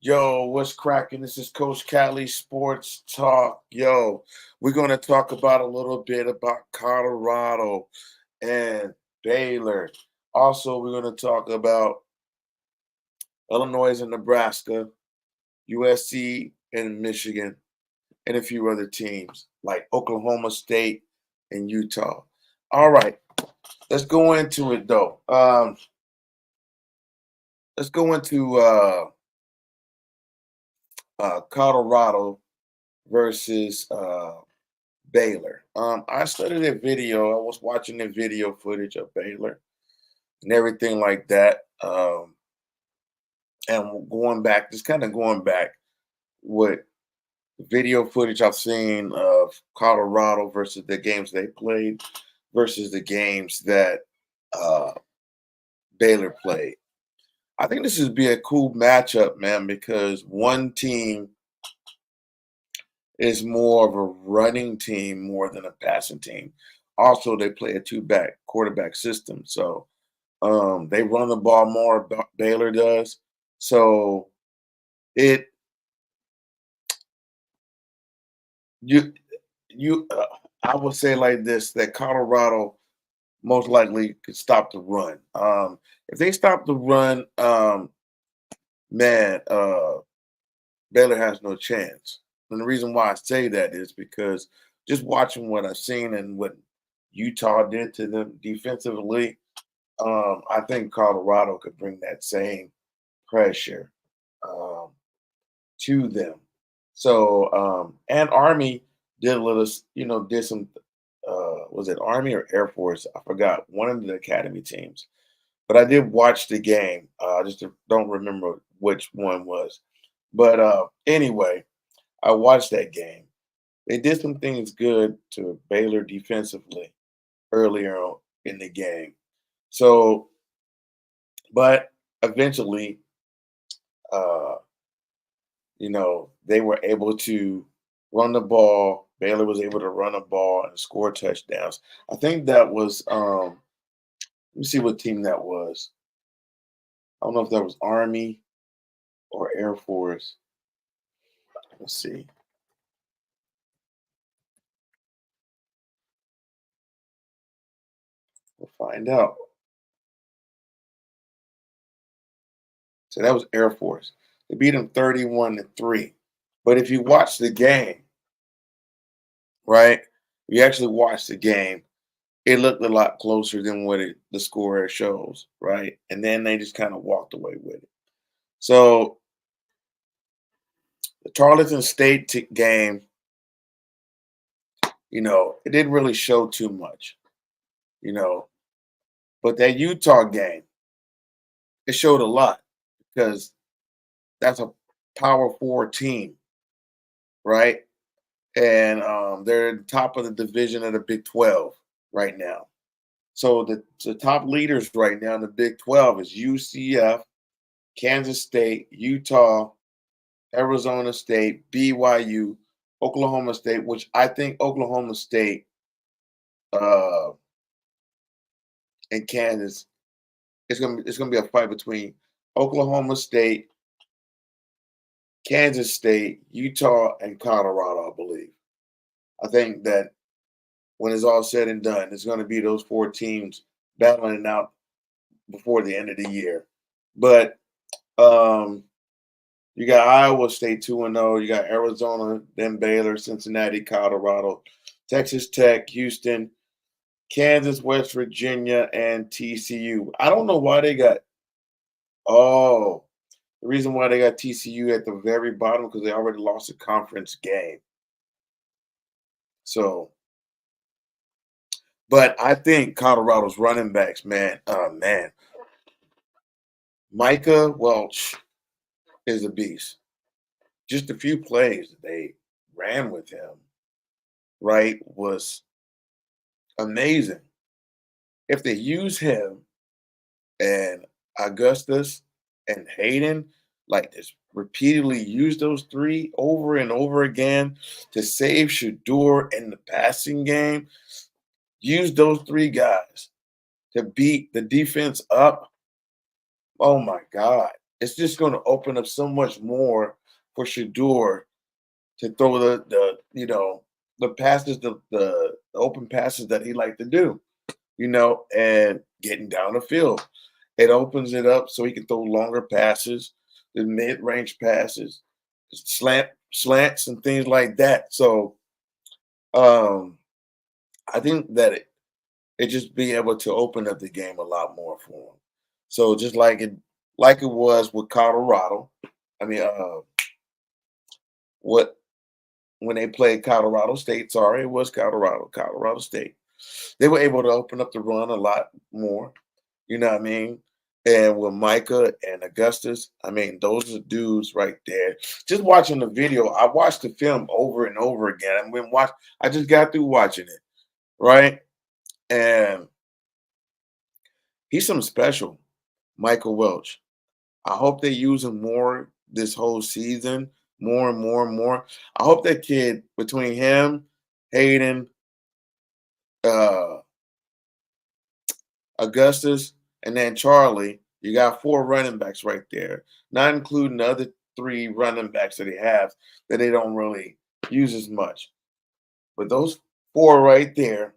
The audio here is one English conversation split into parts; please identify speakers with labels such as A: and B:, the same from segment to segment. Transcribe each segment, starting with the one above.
A: Yo, what's cracking? This is Coach Cali Sports Talk. Yo, we're going to talk about a little bit about Colorado and Baylor. Also, we're going to talk about Illinois and Nebraska, USC and Michigan, and a few other teams like Oklahoma State and Utah. All right, let's go into it though. Let's go into Colorado versus Baylor. I studied a video. I was watching the video footage of Baylor and everything like that. And going back, just kind of going back with video footage I've seen of Colorado versus the games they played versus the games that uh, Baylor played. I think this would be a cool matchup, man, because one team is more of a running team more than a passing team. Also, they play a two-back quarterback system, so they run the ball more. Baylor does, so it you you I would say like this that Colorado most likely could stop the run. If they stop the run, man, Baylor has no chance. And the reason why I say that is because just watching what I've seen and what Utah did to them defensively, I think Colorado could bring that same pressure um, to them. So, and Army did a little, did some, was it Army or Air Force? I forgot, one of the academy teams. But I did watch the game. I just don't remember which one was. But anyway, I watched that game. They did some things good to Baylor defensively earlier on in the game. So, but eventually, uh, they were able to run the ball. Baylor was able to run the ball and score touchdowns. I think that was let me see what team that was. I don't know if that was Army or Air Force. Let's see. We'll find out. So that was Air Force. They beat them 31-3. But if you watch the game, right? You actually watch the game, it looked a lot closer than what the score shows, right? And then they just kind of walked away with it. So the Tarleton State game, it didn't really show too much, you know. But that Utah game, it showed a lot because that's a Power Four team, right? And they're top of the division of the Big 12 right now. So the top leaders right now in the Big 12 is UCF, Kansas State, Utah, Arizona State, BYU, Oklahoma State, which I think Oklahoma State uh, and Kansas it's gonna be a fight between Oklahoma State, Kansas State, Utah, and Colorado. I believe. I think that when it's all said and done, it's going to be those four teams battling it out before the end of the year. But um, you got Iowa State 2-0. You got Arizona, then Baylor, Cincinnati, Colorado, Texas Tech, Houston, Kansas, West Virginia, and TCU. I don't know why they got. Oh, the reason why they got TCU at the very bottom because they already lost a conference game. So, but I think Colorado's running backs, man, Micah Welch is a beast. Just a few plays that they ran with him, right, was amazing. If they use him and Augustus and Hayden, like just repeatedly use those three over and over again to save Shador in the passing game, use those three guys to beat the defense up. Oh my God. it's just going to open up so much more for Shador to throw the passes, the open passes that he liked to do, and getting down the field. It opens it up so he can throw longer passes, the mid-range passes, slants and things like that. So um, I think that it just be able to open up the game a lot more for him. So just like it was with Colorado. I mean, what when they played Colorado State, sorry, it was Colorado State. They were able to open up the run a lot more. You know what I mean? And with Micah and Augustus, I mean, those are dudes right there. Just watching the video, I watched the film over and over again. I just got through watching it, right? And he's something special, Michael Welch. I hope they use him more this whole season, more and more and more. I hope that kid between him, Hayden, uh, Augustus, and then Charlie, you got four running backs right there, not including the other three running backs that he has that they don't really use as much. But those four right there,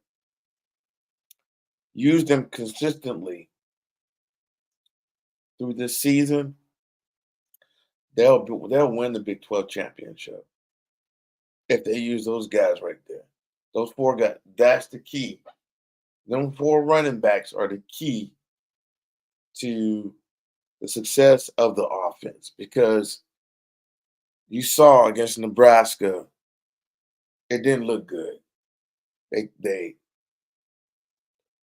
A: use them consistently through this season. They'll win the Big 12 championship if they use those guys right there. Those four guys, that's the key. Them four running backs are the key to the success of the offense because you saw against Nebraska, it didn't look good. They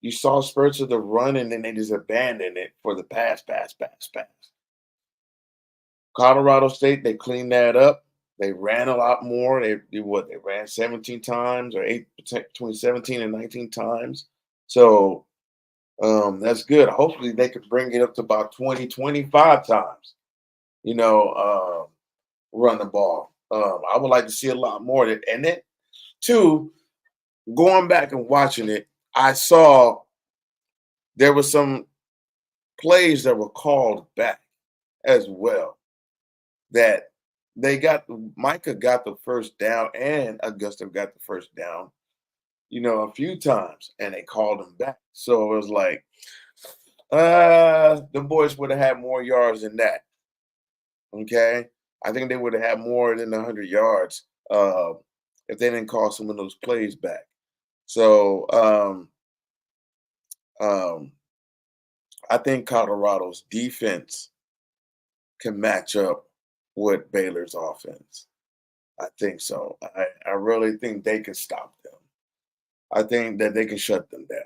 A: you saw spurts of the run and then they just abandoned it for the pass. Colorado State, they cleaned that up. They ran a lot more. They ran 17 times or 8 between 17 and 19 times. So that's good. Hopefully they could bring it up to about 20, 25 times, you know, run the ball. I would like to see a lot more of it. And then two, going back and watching it, I saw there were some plays that were called back as well. That Micah got the first down and Augusta got the first down, a few times, and they called him back. So it was like, the boys would have had more yards than that. Okay. I think they would have had more than 100 yards if they didn't call some of those plays back. So um, I think Colorado's defense can match up with Baylor's offense. I think so. I really think they can stop them. I think that they can shut them down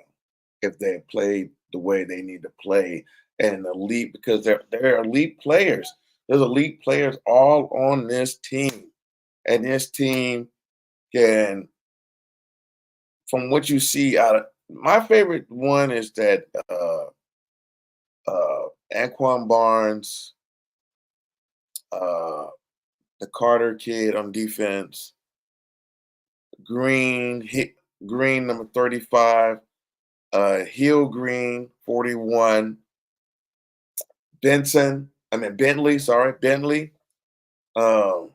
A: if they play the way they need to play and elite because they're elite players. There's elite players all on this team. And this team can, from what you see out of my favorite one is that Anquan Barnes, uh, the Carter kid on defense, Green, Green number 35, Hill Green 41, Bentley. Um,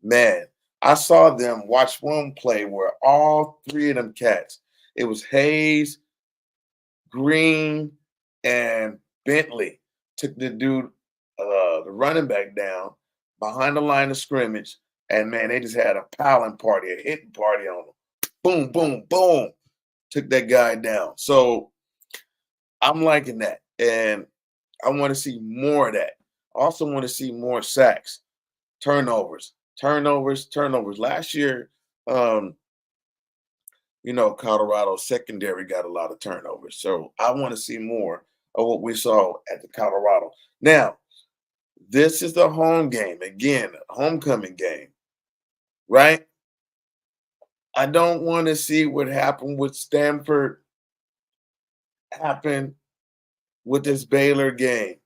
A: man, I saw them watch one play where all three of them cats, it was Hayes, Green, and Bentley took the running back down behind the line of scrimmage, and man, they just had a piling party, a hitting party on them. Boom, boom, boom, took that guy down. So I'm liking that, and I want to see more of that. I also want to see more sacks, turnovers. Last year, um, Colorado secondary got a lot of turnovers. So I want to see more of what we saw at the Colorado. Now, this is the home game. Again, homecoming game, right? I don't want to see what happened with Stanford happen with this Baylor game.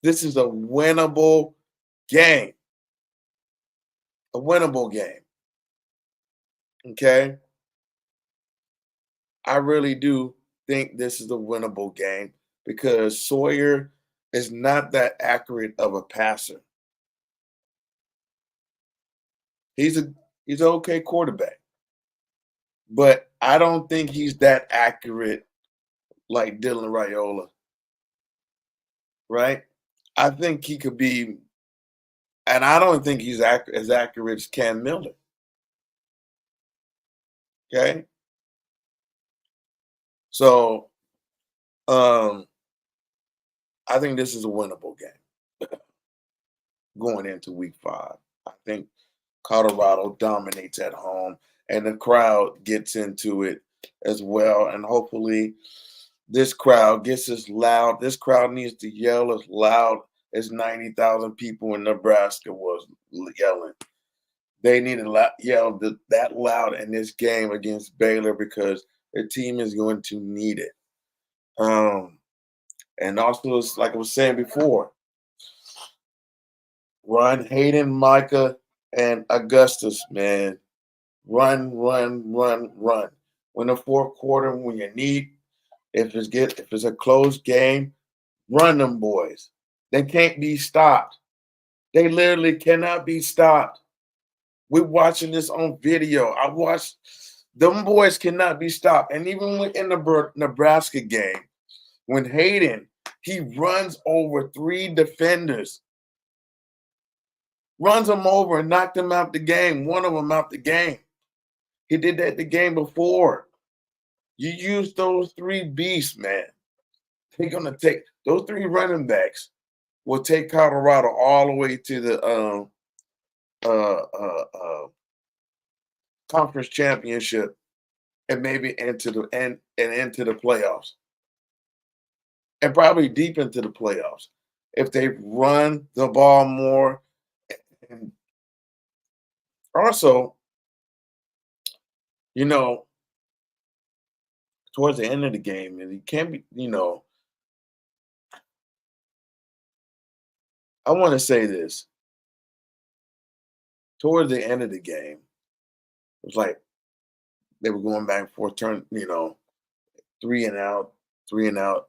A: This is a winnable game. A winnable game. Okay? I really do think this is a winnable game because Sawyer is not that accurate of a passer. He's a he's an okay quarterback, but I don't think he's that accurate like Dylan Raiola, right? I think he could be, and I don't think he's as accurate as Cam Miller. Okay, so um, I think this is a winnable game going into Week 5. I think Colorado dominates at home, and the crowd gets into it as well. And hopefully, this crowd gets as loud. This crowd needs to yell as loud as 90,000 people in Nebraska was yelling. They need to yell that loud in this game against Baylor because their team is going to need it. Um, and also, it's like I was saying before, run Hayden, Micah, and Augustus, man. Run, run, run, run. When the fourth quarter, when you need, if it's a close game, run them boys. They can't be stopped. They literally cannot be stopped. We're watching this on video. I watched them boys cannot be stopped. And even in the Nebraska game, when Hayden he runs over 3 defenders, runs them over and knocked them out the game. One of them out the game. He did that the game before. You use those 3 beasts, man. They're gonna take those 3 running backs will take Colorado all the way to the uh, uh, uh, conference championship and maybe into the and into the playoffs and probably deep into the playoffs if they run the ball more. And also, you know, towards the end of the game, and you can't be, I want to say this towards the end of the game, it was like they were going back and forth, 3 and out, 3 and out,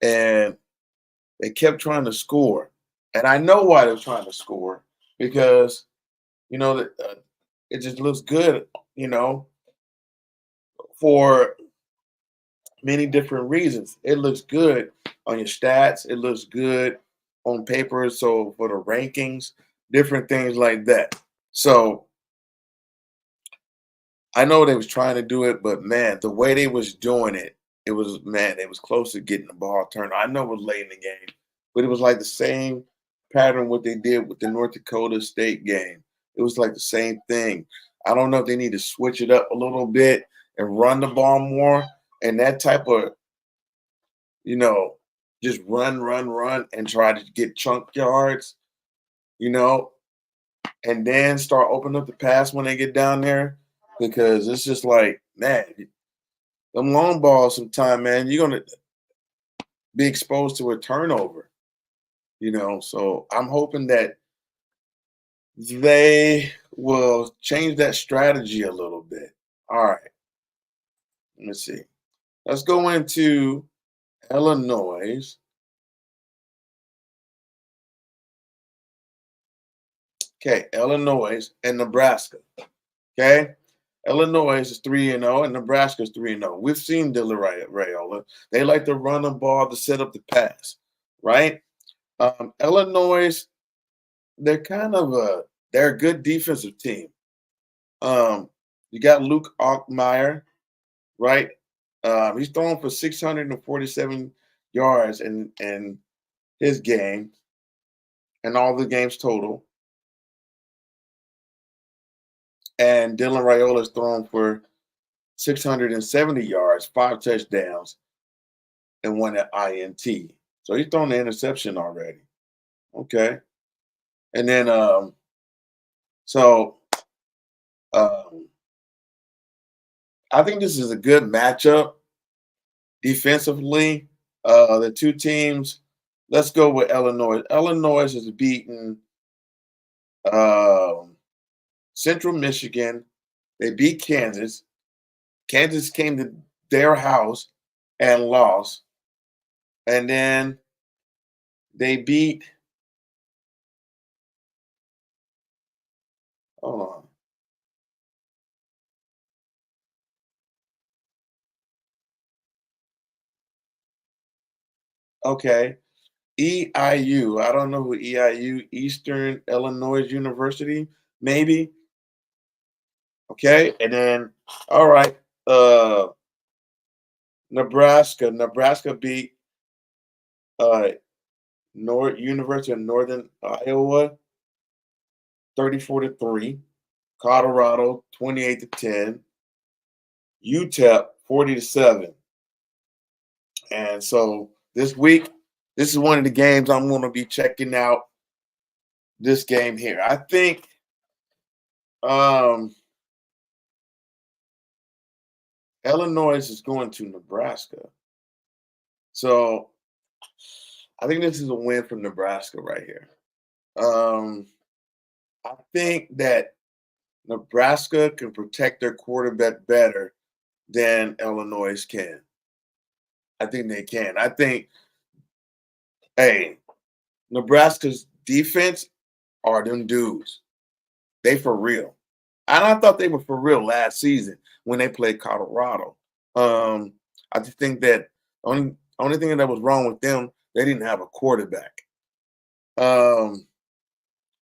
A: and they kept trying to score. And I know why they were trying to score because, that it just looks good, for many different reasons. It looks good on your stats. It looks good on paper. So for the rankings, different things like that. So I know they was trying to do it, but man, the way they was doing it, it was close to getting the ball turned. I know it was late in the game, but it was like the same pattern what they did with the North Dakota State game. It was like the same thing. I don't know if they need to switch it up a little bit and run the ball more and that type of, you know, just run, run, run and try to get chunk yards, you know, and then start opening up the pass when they get down there because it's just like, man, them long balls sometime, man, you're gonna be exposed to a turnover, So I'm hoping that they will change that strategy a little bit. All right, let me see. Let's go into Illinois. Okay, Illinois and Nebraska. Okay, Illinois is 3-0 and Nebraska is 3-0. We've seen Dylan Raiola. They like to run the ball to set up the pass, right? Illinois, they're a good defensive team. You got Luke Altmaier, right? He's thrown for 647 yards in his game and all the games total. And Dylan Raiola has thrown for 670 yards, 5 touchdowns, and 1 at INT. So he's thrown the interception already. Okay. And then so um I think this is a good matchup defensively. The 2 teams, let's go with Illinois. Illinois has beaten um Central Michigan. They beat Kansas. Kansas came to their house and lost. And then They beat. Hold on. Okay. EIU. I don't know who EIU, Eastern Illinois University, maybe. Okay. And then, all right. Uh, Nebraska. Nebraska beat uh University of Northern Iowa 34-3. Colorado 28-10. UTEP 40-7. And so this week, this is one of the games I'm going to be checking out. This game here, I think. Um, Illinois is going to Nebraska, so I think this is a win for Nebraska right here. Um, I think that Nebraska can protect their quarterback better than Illinois can. I think they can. I think, hey, Nebraska's defense are them dudes. They for real. And I thought they were for real last season when they played Colorado. Um, I just think that only thing that was wrong with them, they didn't have a quarterback. Um,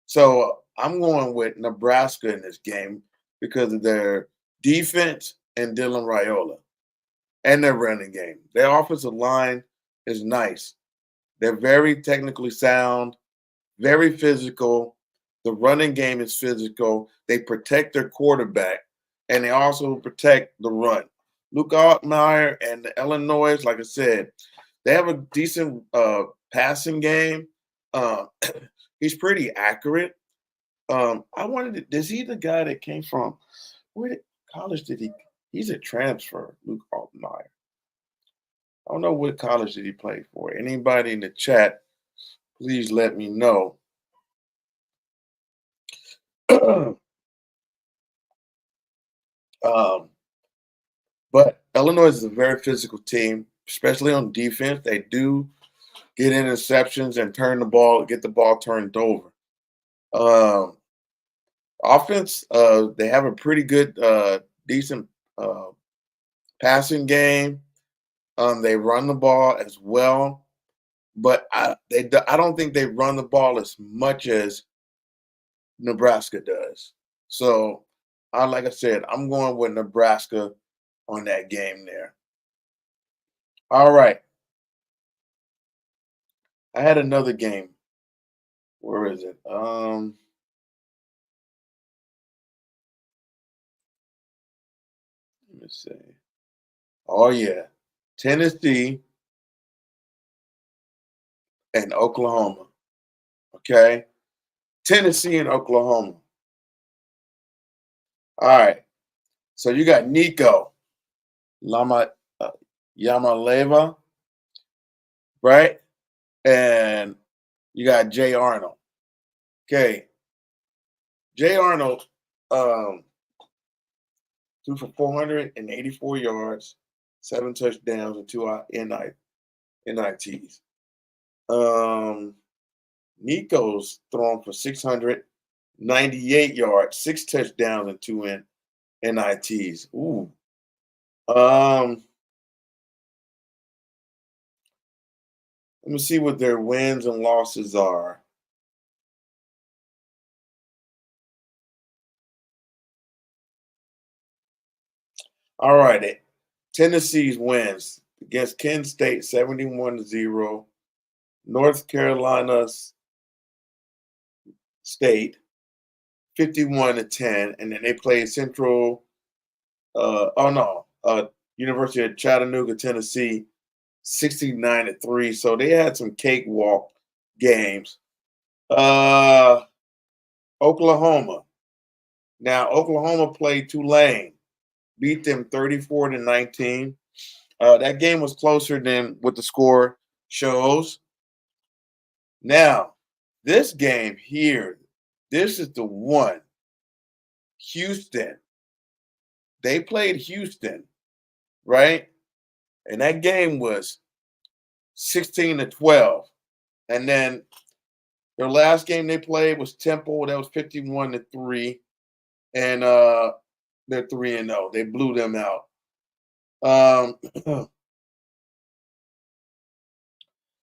A: so I'm going with Nebraska in this game because of their defense and Dylan Raiola and their running game. Their offensive line is nice. They're very technically sound, very physical. The running game is physical. They protect their quarterback, and they also protect the run. Luke Altmaier and the Illinois, like I said, they have a decent passing game. Uh, he's pretty accurate. I wanted to, is he the guy that came from where did, college did he? He's a transfer, Luke Altmaier. I don't know what college did he play for. Anybody in the chat, please let me know. um, but Illinois is a very physical team, especially on defense. They do get interceptions and get the ball turned over. Um, Offense, they have a pretty good, decent uh, passing game. They run the ball as well, but I don't think they run the ball as much as Nebraska does. So, like I said, I'm going with Nebraska on that game there. All right, I had another game. Where is it? Let me see. Oh yeah, Tennessee and Oklahoma. Okay, Tennessee and Oklahoma. All right. So you got Nico Lama uh, Yamaleva, right? And you got Jay Arnold. Okay. Jay Arnold um, threw for 484 yards, 7 touchdowns, and two NITs. Um, Nico's thrown for 698 yards, 6 touchdowns, and two NITs. Ooh. Um, Let me see what their wins and losses are. All right. Tennessee's wins against Kent State 71-0, North Carolina State 51-10, and then they played Central University of Chattanooga, Tennessee 69-3. So they had some cakewalk games. Uh Oklahoma. Now Oklahoma played Tulane, beat them 34-19. That game was closer than what the score shows. Now, this game here, this is the one. Houston. They played Houston, right? And that game was 16-12. And then their last game they played was Temple. That was 51-3. And they're 3-0. They blew them out.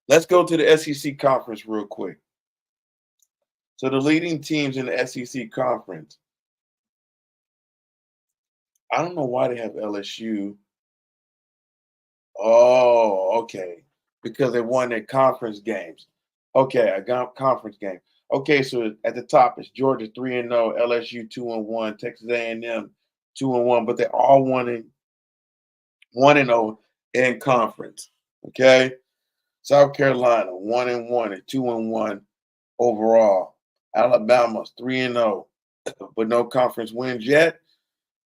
A: Let's go to the SEC conference real quick. So the leading teams in the SEC conference. I don't know why they have LSU. Oh, okay. Because they won their conference games. Okay, I got conference game. Okay, so at the top it's Georgia 3-0, LSU 2-1, Texas A&M 2-1, but they're all 1-0 in conference. Okay, South Carolina 1-1 and 2-1 overall. Alabama's 3-0, but no conference wins yet.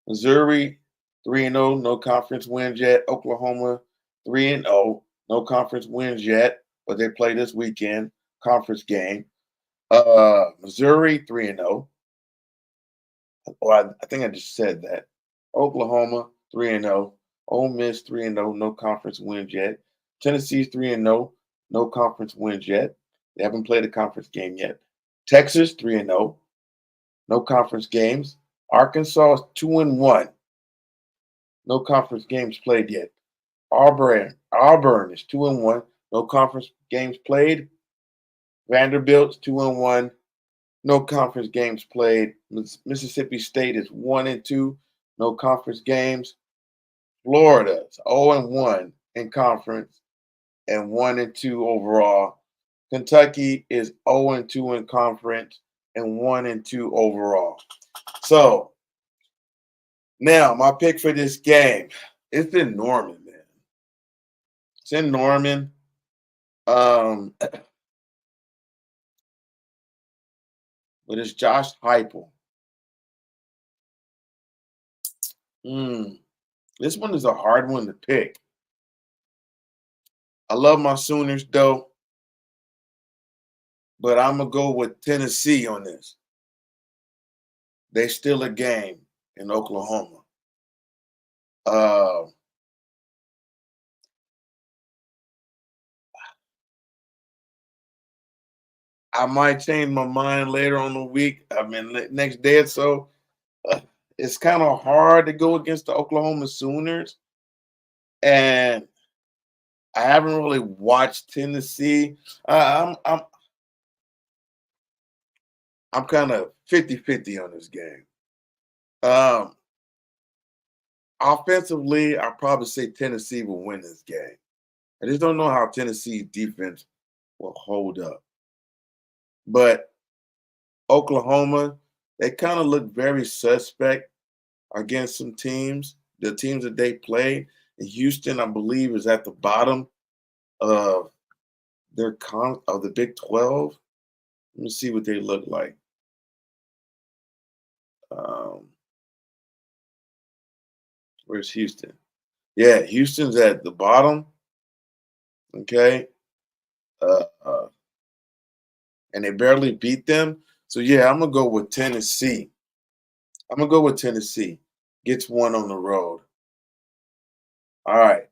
A: Missouri 3-0, no conference wins yet. Oklahoma 3-0, no conference wins yet, but they play this weekend conference game. Missouri 3-0. Well, I think I just said that. Oklahoma 3-0. Ole Miss 3-0, no conference wins yet. Tennessee's 3-0, no conference wins yet. They haven't played a conference game yet. Texas 3-0, no conference games. Arkansas is 2-1, no conference games played yet. Auburn is 2-1, no conference games played. Vanderbilt's 2-1, no conference games played. Mississippi State is 1-2, no conference games. Florida's 0-1 in conference and 1-2 overall. Kentucky is 0-2 in conference and 1-2 overall. So now my pick for this game, it's in Norman, man. It's in Norman. But it's Josh Heupel. This one is a hard one to pick. I love my Sooners though, but I'm gonna go with Tennessee on this. They still a game in Oklahoma. Uh, I might change my mind later on the week. I mean, next day or so. Uh, it's kind of hard to go against the Oklahoma Sooners, and I haven't really watched Tennessee. I'm kind of 50-50 on this game. Um, Offensively, I'll probably say Tennessee will win this game. I just don't know how Tennessee's defense will hold up. But Oklahoma, they kind of look very suspect against some teams. The teams that they play. And Houston, I believe, is at the bottom of of the Big 12. Let me see what they look like. Um, where's Houston? Yeah, Houston's at the bottom. Okay. Uh, uh, and they barely beat them. So yeah, I'm gonna go with Tennessee. I'm gonna go with Tennessee. Gets one on the road. All right.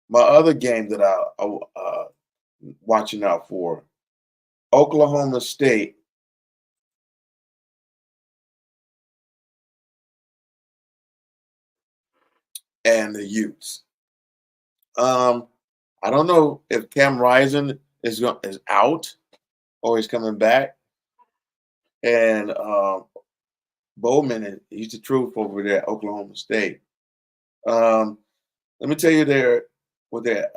A: My other game that I watching out for: Oklahoma State and the Utes. Um, I don't know if Cam Rising is out or he's coming back, and Bowman, he's the truth over there at Oklahoma State. Um, Let me tell you what their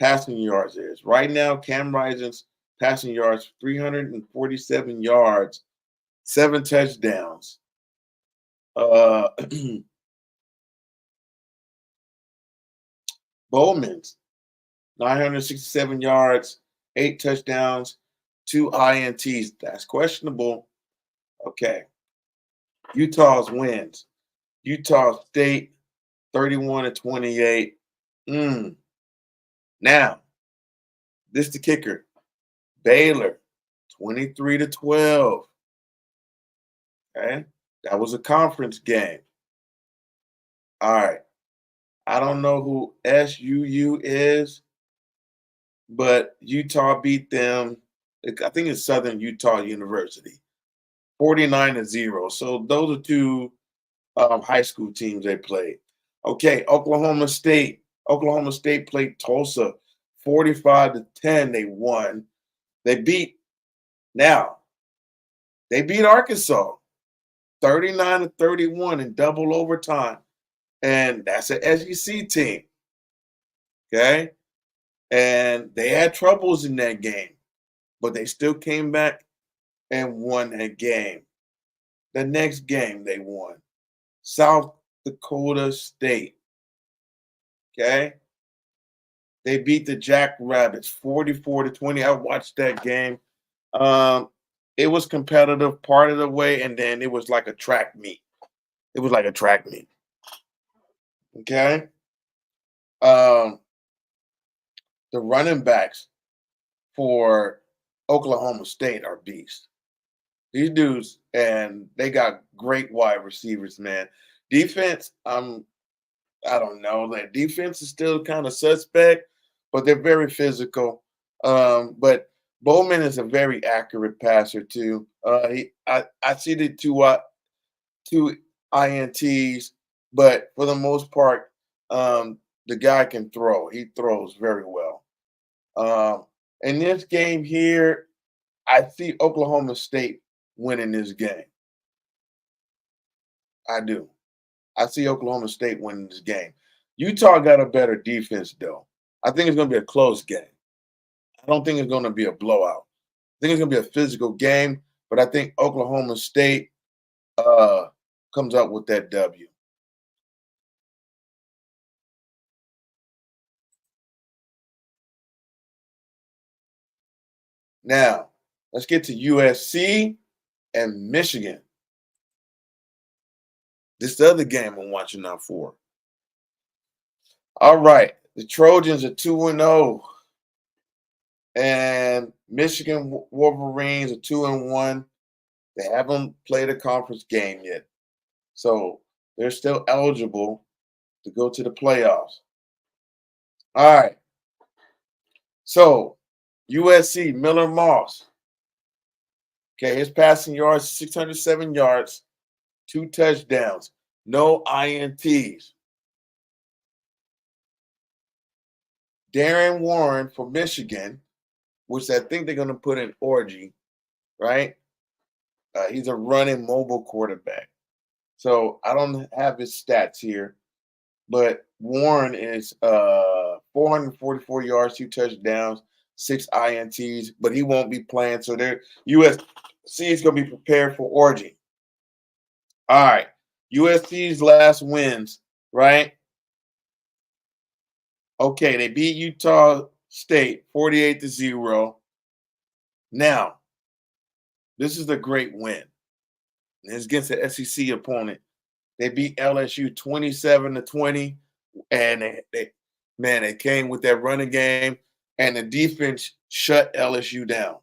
A: passing yards is. Right now, Cam Rising's passing yards 347 yards, 7 touchdowns. Uh, Bowman's 967 yards, 8 touchdowns, 2 INTs. That's questionable. Okay. Utah's wins. Utah State 31-28. Now, this is the kicker. Baylor 23-12. Okay. That was a conference game. All right. I don't know who SUU is, but Utah beat them. I think it's Southern Utah University, 49-0. So those are two high school teams they played. Okay, Oklahoma State. Oklahoma State played Tulsa, 45-10. They won. They beat now. They beat Arkansas, 39-31 in double overtime, and that's an SEC team. Okay, and they had troubles in that game, but they still came back and won that game. The next game they won, South Dakota State. Okay, they beat the Jackrabbits 44-20. I watched that game. Um, it was competitive part of the way, and then it was like a track meet. It was like a track meet. Okay. Um, the running backs for Oklahoma State are beasts. These dudes, and they got great wide receivers, man. Defense, I don't know. That defense is still kind of suspect, but they're very physical. But Bowman is a very accurate passer too. I see the two ints, but for the most part, the guy can throw. He throws very well. Um, in this game here, I see Oklahoma State winning this game. I do. I see Oklahoma State winning this game. Utah got a better defense, though. I think it's going to be a close game. I don't think it's going to be a blowout. I think it's going to be a physical game, but I think Oklahoma State uh, comes up with that W. Now, let's get to USC and Michigan. This is the other game I'm watching out for. All right, the Trojans are 2-0, and Michigan Wolverines are 2-1. They haven't played a conference game yet, so they're still eligible to go to the playoffs. All right, so USC Miller Moss. Okay, his passing yards 607 yards, 2 touchdowns, no ints. Darren Warren for Michigan, which I think they're going to put in Orgy, right? He's a running mobile quarterback. So I don't have his stats here, but Warren is 444 yards, 2 touchdowns, 6 ints, but he won't be playing. So USC is going to be prepared for Orgy. All right. USC's last wins, right? Okay, they beat Utah State 48-0. Now, this is a great win. It's against the SEC opponent. They beat LSU 27-20, and they came with that running game, and the defense shut LSU down.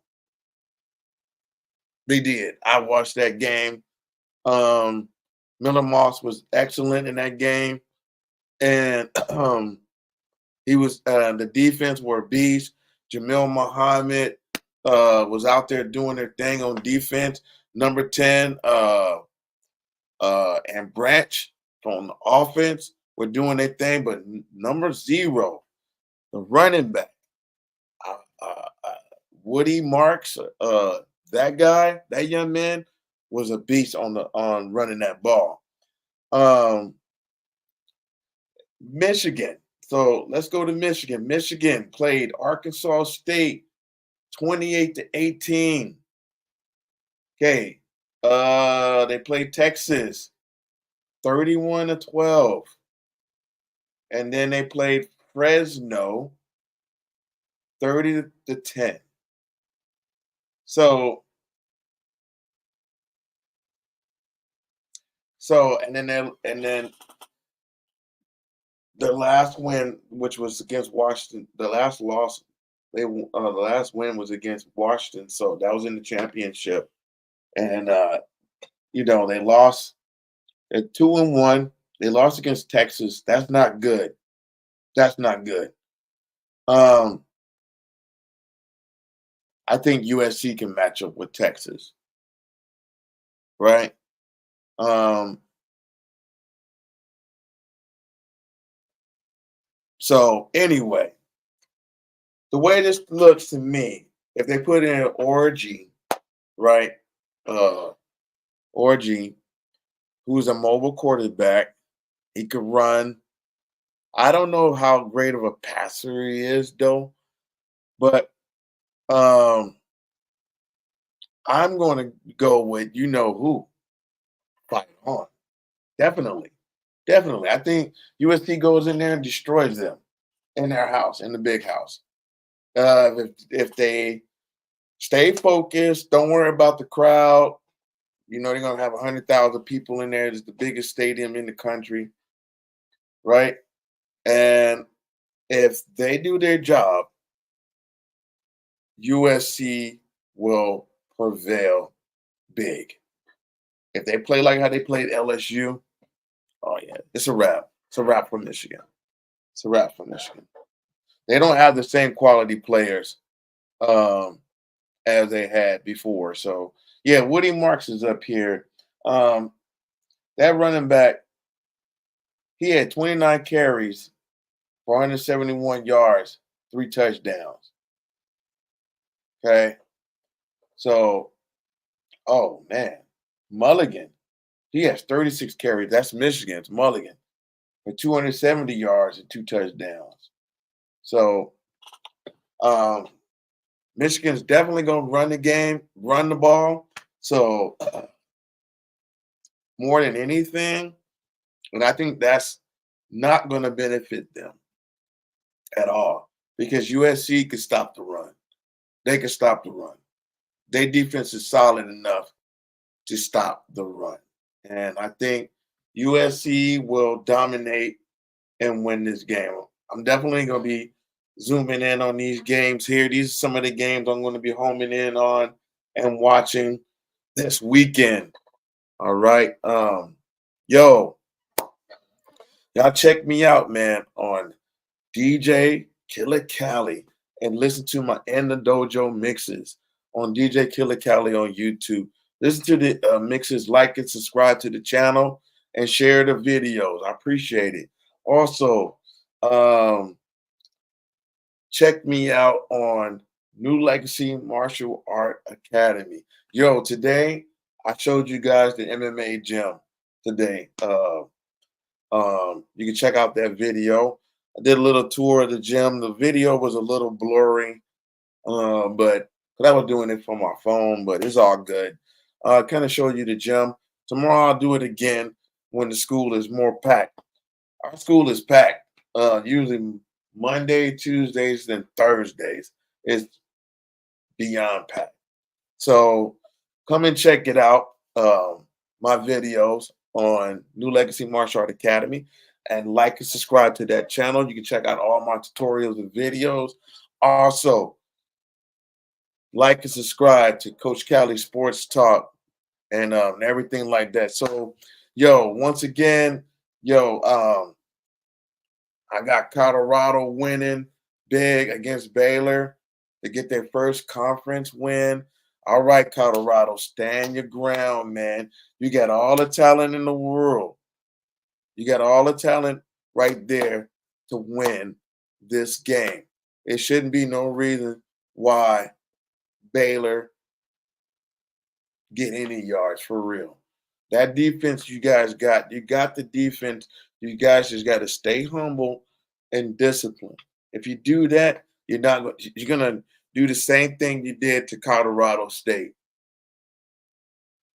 A: They did. I watched that game. Miller Moss was excellent in that game, and he was the defense were a beast. Jamil Muhammad was out there doing their thing on defense. Number 10, and Branch on the offense were doing their thing, but number 0, the running back, uh, uh, uh, Woody Marks, that guy, that young man, was a beast on running that ball. Michigan. So let's go to Michigan. Michigan played Arkansas State 28-18. Okay. They played Texas 31-12. And then they played Fresno 30-10. So and then the last win, which was against Washington, the last win was against Washington, so that was in the championship, and they lost at 2-1. They lost against Texas. That's not good. That's not good. Um, I think USC can match up with Texas, right? Um, so anyway, the way this looks to me, if they put in Orgy, right? Uh, Orgy, who's a mobile quarterback, he could run. I don't know how great of a passer he is, though, but um, I'm going to go with you know who. Fight on. Definitely. Definitely. I think USC goes in there and destroys them in their house, in the big house. If they stay focused, don't worry about the crowd. You know, they're going to have 100,000 people in there. It's the biggest stadium in the country, right? And if they do their job, USC will prevail big. If they play like how they played LSU, oh, yeah, it's a wrap. It's a wrap for Michigan. It's a wrap for Michigan. They don't have the same quality players um, as they had before. So yeah, Woody Marks is up here. Um, that running back, he had 29 carries, 471 yards, 3 touchdowns. Okay, so oh man, Mulligan, he has 36 carries. That's Michigan's Mulligan for 270 yards and 2 touchdowns. So um, Michigan's definitely going to run the game, run the ball. So more than anything, and I think that's not going to benefit them at all because USC could stop the run. They can stop the run. Their defense is solid enough to stop the run. And I think USC will dominate and win this game. I'm definitely going to be zooming in on these games here. These are some of the games I'm going to be homing in on and watching this weekend. All right. Yo, y'all check me out, man, on DJ Killer Cali and listen to my In the Dojo mixes on DJ Killer Cali on YouTube. Listen to the mixes, like and subscribe to the channel, and share the videos. I appreciate it. Also, um, check me out on New Legacy Martial Art Academy. Yo, today I showed you guys the MMA gym today. You can check out that video. I did a little tour of the gym. The video was a little blurry, but I was doing it from my phone, but it's all good. Kind of showed you the gym. Tomorrow I'll do it again when the school is more packed. Our school is packed. Usually Monday, Tuesdays, and Thursdays is beyond packed. So come and check it out. My videos on New Legacy Martial Art Academy and like and subscribe to that channel. You can check out all my tutorials and videos. Also, like and subscribe to Coach Cali Sports Talk and everything like that. So, yo, once again, I got Colorado winning big against Baylor to get their first conference win. All right, Colorado, stand your ground, man. You got all the talent in the world. You got all the talent right there to win this game. It shouldn't be no reason why Baylor get any yards for real. That defense you got the defense. You guys just got to stay humble and disciplined. If you do that, you're gonna do the same thing you did to Colorado State,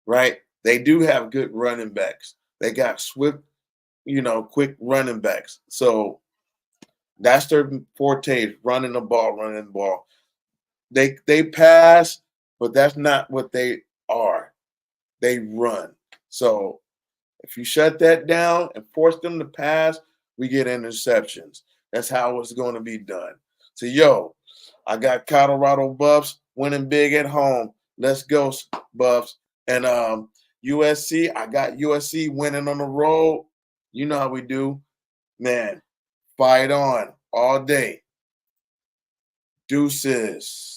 A: right? They do have good running backs. They got swift, quick running backs. So that's their forte, running the ball, running the ball. They pass, but that's not what they are. They run. So if you shut that down and force them to pass, we get interceptions. That's how it's going to be done. So, yo, I got Colorado Buffs winning big at home. Let's go, Buffs. And USC, I got USC winning on the road. You know how we do. Man, fight on all day. Deuces.